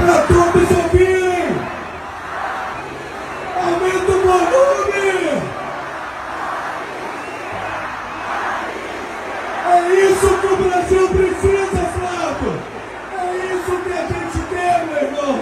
Para todos ouvirem! Aumenta o volume! É isso que o Brasil precisa, Flávio! É isso que a gente quer, meu irmão!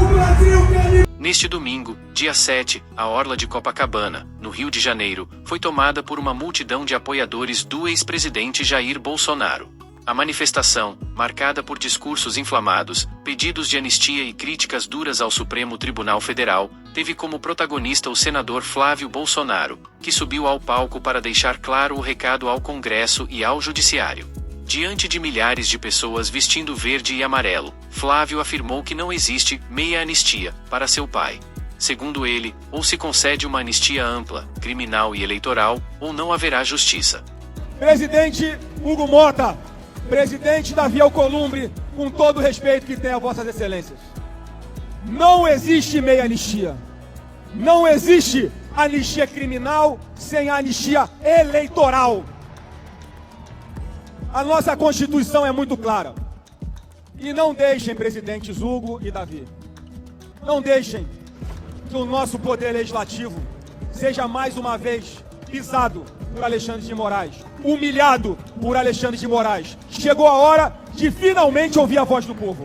O Brasil quer... Neste domingo, dia 7, a orla de Copacabana, no Rio de Janeiro, foi tomada por uma multidão de apoiadores do ex-presidente Jair Bolsonaro. A manifestação, marcada por discursos inflamados, pedidos de anistia e críticas duras ao Supremo Tribunal Federal, teve como protagonista o senador Flávio Bolsonaro, que subiu ao palco para deixar claro o recado ao Congresso e ao Judiciário. Diante de milhares de pessoas vestindo verde e amarelo, Flávio afirmou que não existe meia anistia para seu pai. Segundo ele, ou se concede uma anistia ampla, criminal e eleitoral, ou não haverá justiça. Presidente Hugo Mota, presidente Davi Alcolumbre, com todo o respeito que tem a vossas excelências, não existe meia anistia. Não existe anistia criminal sem anistia eleitoral. A nossa Constituição é muito clara. E não deixem, presidentes Hugo e Davi, não deixem que o nosso poder legislativo seja mais uma vez pisado por Alexandre de Moraes, humilhado por Alexandre de Moraes. Chegou a hora de finalmente ouvir a voz do povo.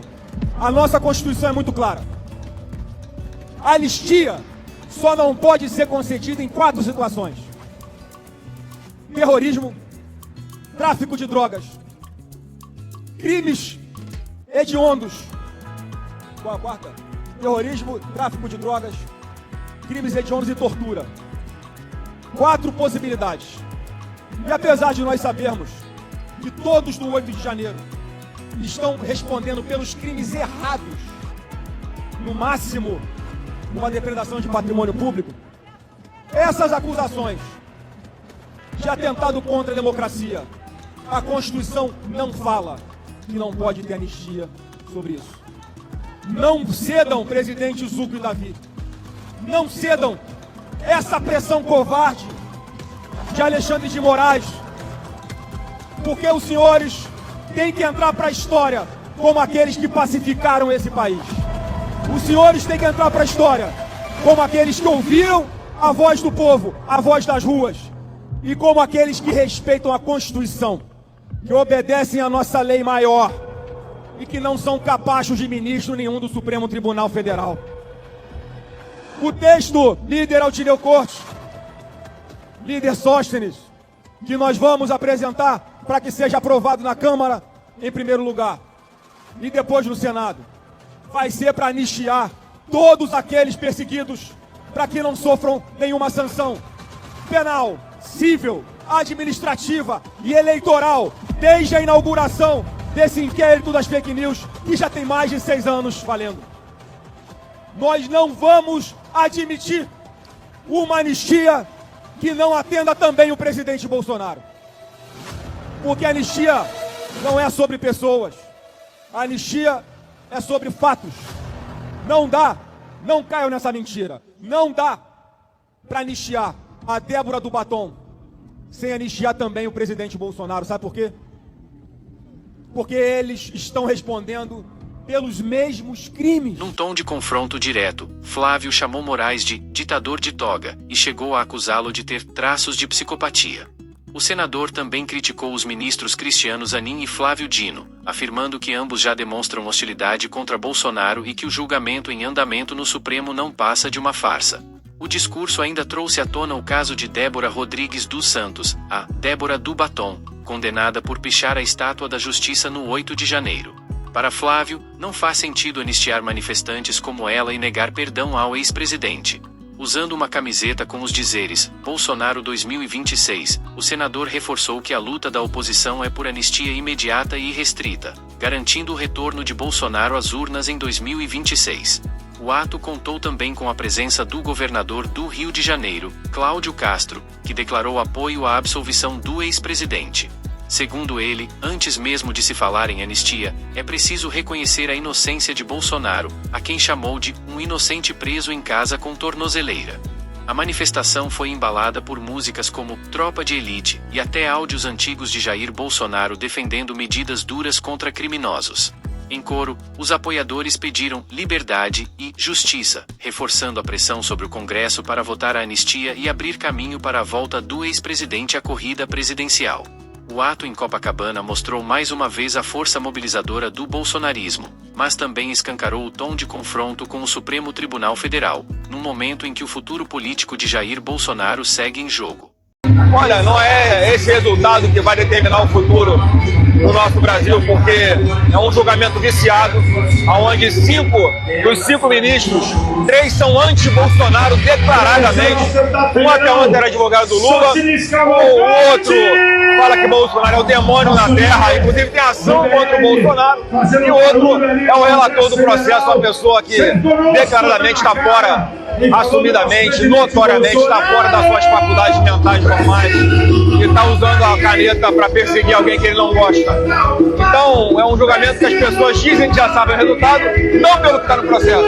A nossa Constituição é muito clara. A anistia só não pode ser concedida em 4 situações: terrorismo, tráfico de drogas, crimes hediondos. Qual a quarta? Terrorismo, tráfico de drogas, crimes hediondos e tortura. 4 possibilidades. E apesar de nós sabermos que todos do 8 de janeiro estão respondendo pelos crimes errados, no máximo uma depredação de patrimônio público, essas acusações de atentado contra a democracia, a Constituição não fala que não pode ter anistia sobre isso. Não cedam, presidentes Hugo e Davi. Não cedam essa pressão covarde de Alexandre de Moraes, porque os senhores têm que entrar para a história como aqueles que pacificaram esse país. Os senhores têm que entrar para a história como aqueles que ouviram a voz do povo, a voz das ruas, e como aqueles que respeitam a Constituição, que obedecem à nossa lei maior e que não são capachos de ministro nenhum do Supremo Tribunal Federal. O texto, líder Altineu Cortes, líder Sóstenes, que nós vamos apresentar para que seja aprovado na Câmara, em primeiro lugar, e depois no Senado, vai ser para anistiar todos aqueles perseguidos, para que não sofram nenhuma sanção penal, civil, administrativa e eleitoral, desde a inauguração desse inquérito das fake news, que já tem mais de 6 anos valendo. Nós não vamos admitir uma anistia que não atenda também o presidente Bolsonaro. Porque a anistia não é sobre pessoas. A anistia é sobre fatos. Não dá, não caiam nessa mentira, não dá para anistiar a Débora do Batom sem anistiar também o presidente Bolsonaro. Sabe por quê? Porque eles estão respondendo pelos mesmos crimes. Num tom de confronto direto, Flávio chamou Moraes de ditador de toga e chegou a acusá-lo de ter traços de psicopatia. O senador também criticou os ministros Cristiano Zanin e Flávio Dino, afirmando que ambos já demonstram hostilidade contra Bolsonaro e que o julgamento em andamento no Supremo não passa de uma farsa. O discurso ainda trouxe à tona o caso de Débora Rodrigues dos Santos, a Débora do Batom, condenada por pichar a estátua da Justiça no 8 de janeiro. Para Flávio, não faz sentido anistiar manifestantes como ela e negar perdão ao ex-presidente. Usando uma camiseta com os dizeres Bolsonaro 2026, o senador reforçou que a luta da oposição é por anistia imediata e irrestrita, garantindo o retorno de Bolsonaro às urnas em 2026. O ato contou também com a presença do governador do Rio de Janeiro, Cláudio Castro, que declarou apoio à absolvição do ex-presidente. Segundo ele, antes mesmo de se falar em anistia, é preciso reconhecer a inocência de Bolsonaro, a quem chamou de um inocente preso em casa com tornozeleira. A manifestação foi embalada por músicas como Tropa de Elite e até áudios antigos de Jair Bolsonaro defendendo medidas duras contra criminosos. Em coro, os apoiadores pediram liberdade e justiça, reforçando a pressão sobre o Congresso para votar a anistia e abrir caminho para a volta do ex-presidente à corrida presidencial. O ato em Copacabana mostrou mais uma vez a força mobilizadora do bolsonarismo, mas também escancarou o tom de confronto com o Supremo Tribunal Federal, num momento em que o futuro político de Jair Bolsonaro segue em jogo. Olha, não é esse resultado que vai determinar o futuro do nosso Brasil, porque é um julgamento viciado, onde dos cinco ministros, 3 são anti-Bolsonaro declaradamente. Um até ontem era advogado do Lula, o outro fala que Bolsonaro é o demônio na terra, inclusive tem ação contra o Bolsonaro, e o outro é o relator do processo, uma pessoa que declaradamente está fora, assumidamente, notoriamente está fora das suas faculdades mentais normais e está usando a caneta para perseguir alguém que ele não gosta. Então, é um julgamento que as pessoas dizem que já sabem o resultado, não pelo que está no processo,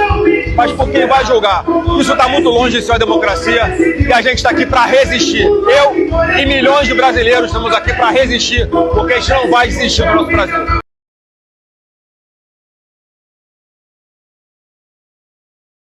mas por quem vai julgar. Isso está muito longe de ser a democracia e a gente está aqui para resistir. Eu e milhões de brasileiros estamos aqui para resistir, porque a gente não vai desistir do nosso Brasil.